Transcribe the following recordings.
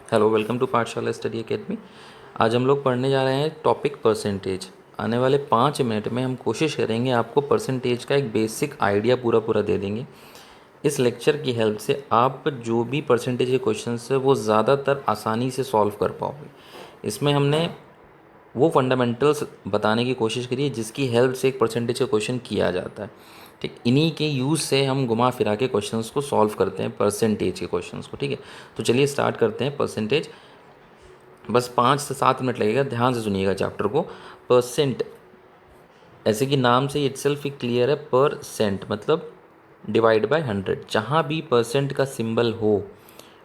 Hello, welcome to पाठशाला study academy. आज हम लोग पढ़ने जा रहे हैं टॉपिक परसेंटेज। आने वाले 5 मिनट में हम कोशिश करेंगे आपको परसेंटेज का एक बेसिक आइडिया पूरा दे देंगे। इस लेक्चर की हेल्प से आप जो भी परसेंटेज के क्वेश्चंस है वो ज़्यादातर आसानी से सॉल्व कर पाओगे। इसमें हमने वो फंडामेंटल्स बताने की कोशिश करी है जिसकी हेल्प से एक परसेंटेज का क्वेश्चन किया जाता है। ठीक, इन्हीं के यूज़ से हम घुमा फिरा के क्वेश्चंस को सॉल्व करते हैं, परसेंटेज के क्वेश्चंस को। ठीक है, तो चलिए स्टार्ट करते हैं परसेंटेज। बस 5 से 7 मिनट लगेगा, ध्यान से सुनिएगा चैप्टर को। परसेंट, ऐसे कि नाम से इटसेल्फ ही क्लियर है, परसेंट मतलब डिवाइड बाय 100। जहाँ भी परसेंट का सिंबल हो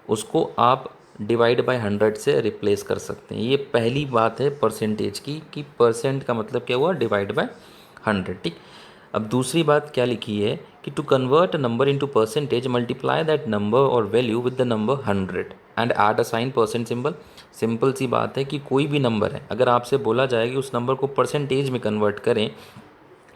उसको आप डिवाइड बाय 100 से रिप्लेस कर सकते हैं। ये पहली बात है परसेंटेज की कि परसेंट का मतलब क्या हुआ, डिवाइड बाय 100। ठीक, अब दूसरी बात क्या लिखी है कि to convert a number into percentage multiply that number और value with the number 100 and add a sign percent symbol. Simple सी बात है कि कोई भी नंबर है, अगर आपसे बोला जाए कि उस नंबर को परसेंटेज में कन्वर्ट करें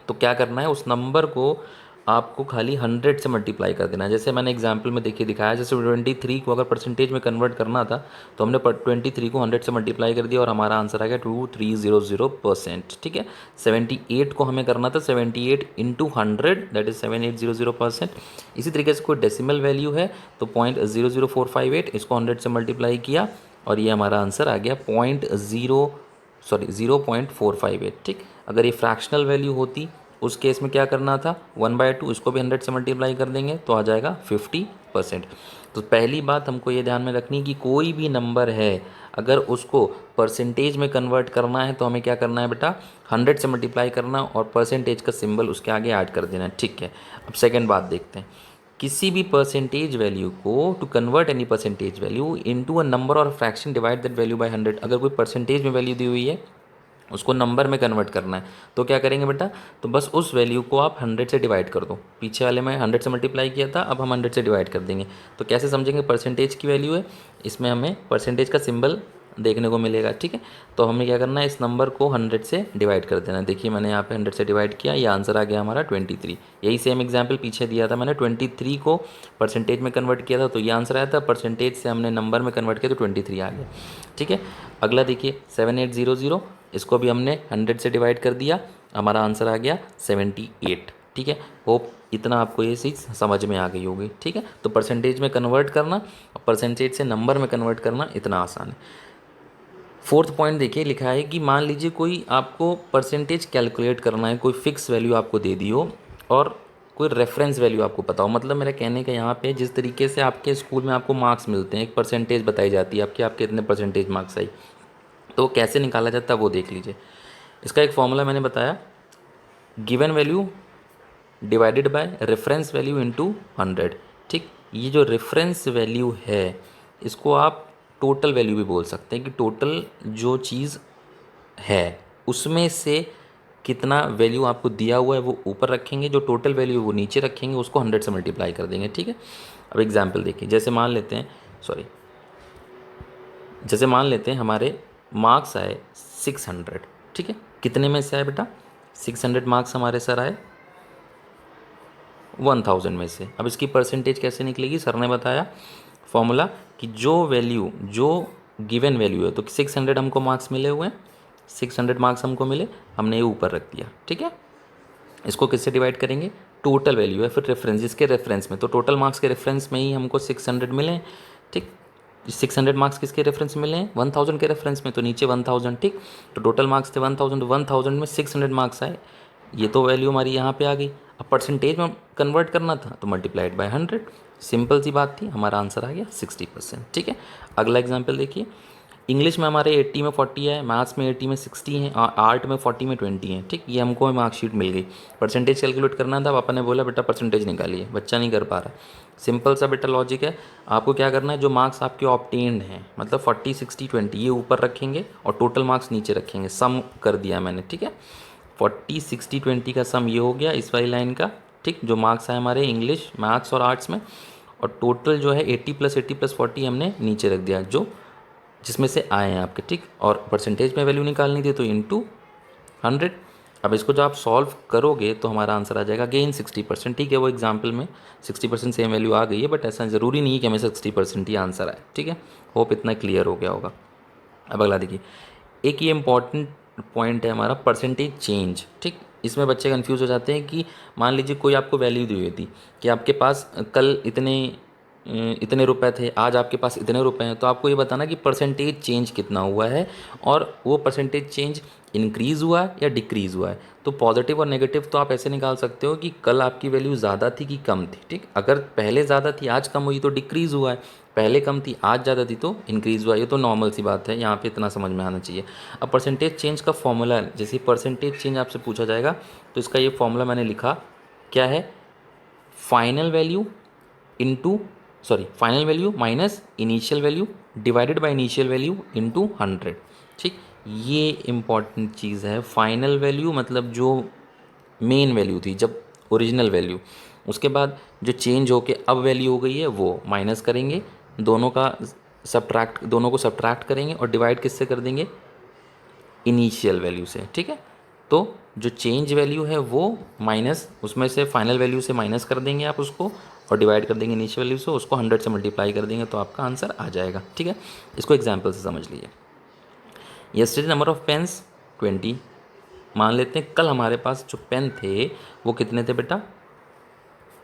तो क्या करना है, उस नंबर को आपको खाली 100 से मल्टीप्लाई कर देना है। जैसे मैंने एग्जाम्पल में देखिए दिखाया, जैसे 23 को अगर परसेंटेज में कन्वर्ट करना था तो हमने 23 को 100 से मल्टीप्लाई कर दिया और हमारा आंसर आ गया 2300%। ठीक है, 78 को हमें करना था 78 इंटू 100, दैट इज 7800%। इसी तरीके से कोई डेसिमल वैल्यू है तो 0.00458, इसको 100 से मल्टीप्लाई किया और ये हमारा आंसर आ गया 0.458। ठीक, अगर ये फ्रैक्शनल वैल्यू होती उस केस में क्या करना था, 1/2, इसको भी 100 से मल्टीप्लाई कर देंगे तो आ जाएगा 50%। तो पहली बात हमको ये ध्यान में रखनी कि कोई भी नंबर है अगर उसको परसेंटेज में कन्वर्ट करना है तो हमें क्या करना है बेटा, 100 से मल्टीप्लाई करना और परसेंटेज का सिंबल उसके आगे ऐड कर देना है। ठीक है, अब सेकेंड बात देखते हैं। किसी भी परसेंटेज वैल्यू को, to convert any percentage value into a number और fraction divide that value by 100। अगर कोई परसेंटेज में वैल्यू दी हुई है उसको नंबर में कन्वर्ट करना है तो क्या करेंगे बेटा, तो बस उस वैल्यू को आप 100 से डिवाइड कर दो। पीछे वाले में 100 से मल्टीप्लाई किया था, अब हम 100 से डिवाइड कर देंगे। तो कैसे समझेंगे परसेंटेज की वैल्यू है, इसमें हमें परसेंटेज का सिंबल देखने को मिलेगा। ठीक है, तो हमें क्या करना है, इस नंबर को 100 से डिवाइड कर देना है। देखिए मैंने यहाँ पे 100 से डिवाइड किया, ये आंसर आ गया हमारा 23। यही सेम एग्जाम्पल पीछे दिया था मैंने, 23 को परसेंटेज में कन्वर्ट किया था तो ये आंसर आया था, परसेंटेज से हमने नंबर में कन्वर्ट किया तो 23 आ गया। ठीक है, अगला देखिए 7800, इसको भी हमने 100 से डिवाइड कर दिया, हमारा आंसर आ गया 78। ठीक है, होप इतना आपको ये चीज़ समझ में आ गई होगी। ठीक है, तो परसेंटेज में कन्वर्ट करना और परसेंटेज से नंबर में कन्वर्ट करना इतना आसान है। फोर्थ पॉइंट देखिए, लिखा है कि मान लीजिए कोई आपको परसेंटेज कैलकुलेट करना है, कोई फिक्स वैल्यू आपको दे दी हो और कोई रेफरेंस वैल्यू आपको पता हो। मतलब मेरा कहने का यहाँ पे, जिस तरीके से आपके स्कूल में आपको मार्क्स मिलते हैं, एक परसेंटेज बताई जाती है आपके आपके इतने परसेंटेज मार्क्स आई, तो कैसे निकाला जाता है वो देख लीजिए। इसका एक फॉर्मूला मैंने बताया, given value divided by reference value into 100। ठीक, ये जो रेफरेंस वैल्यू है इसको आप टोटल वैल्यू भी बोल सकते हैं कि टोटल जो चीज़ है उसमें से कितना वैल्यू आपको दिया हुआ है वो ऊपर रखेंगे, जो टोटल वैल्यू वो नीचे रखेंगे, उसको 100 से मल्टीप्लाई कर देंगे। ठीक है, अब एग्जाम्पल देखिए, जैसे मान लेते हैं, सॉरी, जैसे मान लेते हैं हमारे मार्क्स आए 600। ठीक है, कितने में से आए बेटा, 600 मार्क्स हमारे सर आए 1000 में से। अब इसकी परसेंटेज कैसे निकलेगी, सर ने बताया फॉर्मूला कि जो वैल्यू, जो गिवन वैल्यू है, तो 600 हमको मार्क्स मिले हुए हैं, 600 मार्क्स हमको मिले, हमने ये ऊपर रख दिया। ठीक है, इसको किससे डिवाइड करेंगे, टोटल वैल्यू है फिर रेफरेंस, इसके रेफरेंस में, तो टोटल मार्क्स के रेफरेंस में ही हमको 600 मिले हैं। ठीक, 600 मार्क्स किसके रेफरेंस में मिले हैं, 1000 के रेफरेंस में, तो नीचे 1000। ठीक, तो टोटल मार्क्स थे 1000, 1000 में 600 मार्क्स आए, ये तो वैल्यू हमारी यहाँ पे आ गई। अब परसेंटेज में कन्वर्ट करना था तो मल्टीप्लाइड बाय 100, सिंपल सी बात थी, हमारा आंसर आ गया 60%। ठीक है, अगला एग्जाम्पल देखिए, इंग्लिश में हमारे 80 में 40 है, मैथ्स में 80 में 60 है, आर्ट में 40 में 20 है। ठीक, ये हमको मार्कशीट मिल गई, परसेंटेज कैलकुलेट करना था, पापा ने बोला बेटा परसेंटेज निकालिए, बच्चा नहीं कर पा रहा। सिंपल सा बेटा लॉजिक है, आपको क्या करना है, जो मार्क्स आपके ऑब्टेन्ड हैं, मतलब 40 60 20, ये ऊपर रखेंगे और टोटल मार्क्स नीचे रखेंगे, सम कर दिया मैंने। ठीक है, 40 60 20 का सम ये हो गया इस वाली लाइन का। ठीक, जो मार्क्स आए हमारे इंग्लिश, मैथ्स और आर्ट्स में, और टोटल जो है 80 + 80 + 40 हमने नीचे रख दिया, जो जिसमें से आए हैं आपके। ठीक, और परसेंटेज में वैल्यू निकालनी थी तो इंटू 100। अब इसको जब आप सॉल्व करोगे तो हमारा आंसर आ जाएगा अगेन 60%। ठीक है, वो एग्जाम्पल में 60% सेम वैल्यू आ गई है, बट ऐसा ज़रूरी नहीं है कि हमें 60% ही आंसर आए। ठीक है, होप इतना क्लियर हो गया होगा। अब अगला देखिए, एक ये इंपॉर्टेंट पॉइंट है हमारा परसेंटेज चेंज। ठीक, इसमें बच्चे कंफ्यूज हो जाते हैं कि मान लीजिए कोई आपको वैल्यू दी हुई थी कि आपके पास कल इतने रुपए थे, आज आपके पास इतने रुपए हैं, तो आपको ये बताना कि परसेंटेज चेंज कितना हुआ है और वो परसेंटेज चेंज इंक्रीज़ हुआ है या डिक्रीज़ हुआ है। तो पॉजिटिव और नेगेटिव तो आप ऐसे निकाल सकते हो कि कल आपकी वैल्यू ज़्यादा थी कि कम थी। ठीक, अगर पहले ज़्यादा थी आज कम हुई तो डिक्रीज़ हुआ है, पहले कम थी आज ज़्यादा थी तो इंक्रीज़ हुआ। ये तो नॉर्मल सी बात है, यहाँ पे इतना समझ में आना चाहिए। अब परसेंटेज चेंज का फॉर्मूला, जैसे परसेंटेज चेंज आपसे पूछा जाएगा तो इसका ये फॉर्मूला मैंने लिखा, क्या है, final value into final value minus initial value divided by initial value into 100। ठीक, ये इंपॉर्टेंट चीज़ है। फाइनल वैल्यू मतलब जो मेन वैल्यू थी, जब ओरिजिनल वैल्यू, उसके बाद जो चेंज होके अब वैल्यू हो गई है वो माइनस करेंगे, दोनों को सब्ट्रैक्ट करेंगे और डिवाइड किससे कर देंगे, इनिशियल वैल्यू से। ठीक है, तो जो चेंज वैल्यू है वो माइनस, उसमें से फाइनल वैल्यू से माइनस कर देंगे आप उसको और डिवाइड कर देंगे इनिशियल वैल्यू से, उसको 100 से मल्टीप्लाई कर देंगे तो आपका आंसर आ जाएगा। ठीक है, इसको एग्जाम्पल से समझ लीजिए। Yesterday number of pens 20। मान लेते हैं कल हमारे पास जो पेन थे वो कितने थे बेटा,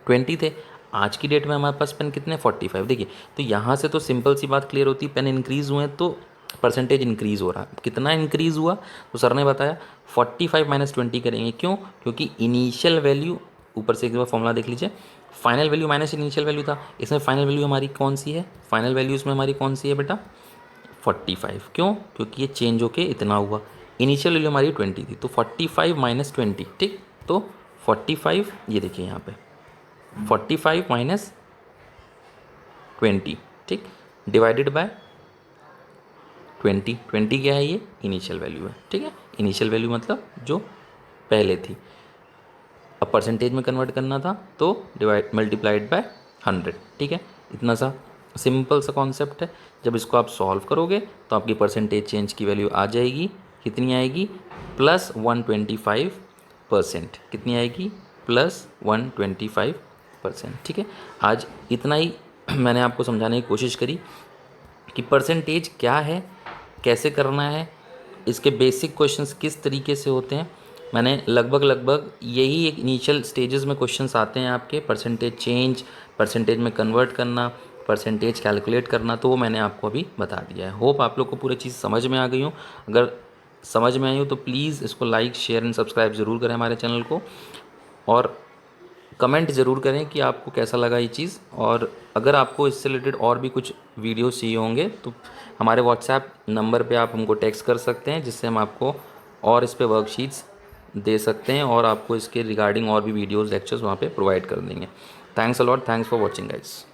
20 थे। आज की डेट में हमारे पास पेन कितने, 45। देखिए, तो यहाँ से तो सिंपल सी बात क्लियर होती है, पेन इंक्रीज़ हुए हैं तो परसेंटेज इंक्रीज़ हो रहा है। कितना इंक्रीज़ हुआ, तो सर ने बताया 45 माइनस 20 करेंगे। क्यों, क्योंकि इनिशियल वैल्यू, ऊपर से एक बार फॉर्मूला देख लीजिए, final value minus initial value था, इसमें फाइनल वैल्यू हमारी कौन सी है, फाइनल वैल्यू इसमें हमारी कौन सी है बेटा, 45। क्यों, क्योंकि ये चेंज होके इतना हुआ। इनिशियल वैल्यू हमारी 20 थी, तो 45 माइनस 20। ठीक, तो 45, ये देखिए यहाँ पे 45 माइनस 20। ठीक, डिवाइडेड बाय 20। 20 क्या है, ये इनिशियल वैल्यू है। ठीक है, इनिशियल वैल्यू मतलब जो पहले थी। अब परसेंटेज में कन्वर्ट करना था तो डिवाइड मल्टीप्लाइड बाय 100। ठीक है, इतना सा सिंपल सा कॉन्सेप्ट है। जब इसको आप सॉल्व करोगे तो आपकी परसेंटेज चेंज की वैल्यू आ जाएगी, कितनी आएगी, +125%। कितनी आएगी, +125%। ठीक है, आज इतना ही मैंने आपको समझाने की कोशिश करी कि परसेंटेज क्या है, कैसे करना है, इसके बेसिक क्वेश्चंस किस तरीके से होते हैं। मैंने लगभग यही एक इनिशियल स्टेजेस में क्वेश्चंस आते हैं आपके, परसेंटेज चेंज, परसेंटेज में कन्वर्ट करना, परसेंटेज कैलकुलेट करना, तो वो मैंने आपको अभी बता दिया है। होप आप लोग को पूरी चीज़ समझ में आ गई हो। अगर समझ में आई हो तो प्लीज़ इसको लाइक, शेयर एंड सब्सक्राइब ज़रूर करें हमारे चैनल को, और कमेंट ज़रूर करें कि आपको कैसा लगा ये चीज़। और अगर आपको इससे रिलेटेड और भी कुछ वीडियो चाहिए होंगे तो हमारे व्हाट्सएप नंबर पे आप हमको टेक्स्ट कर सकते हैं, जिससे हम आपको और इस पे वर्कशीट्स दे सकते हैं और आपको इसके रिगार्डिंग और भी वीडियोज़, लेक्चर्स वहाँ पे प्रोवाइड कर देंगे। Thanks a lot, thanks for watching guys.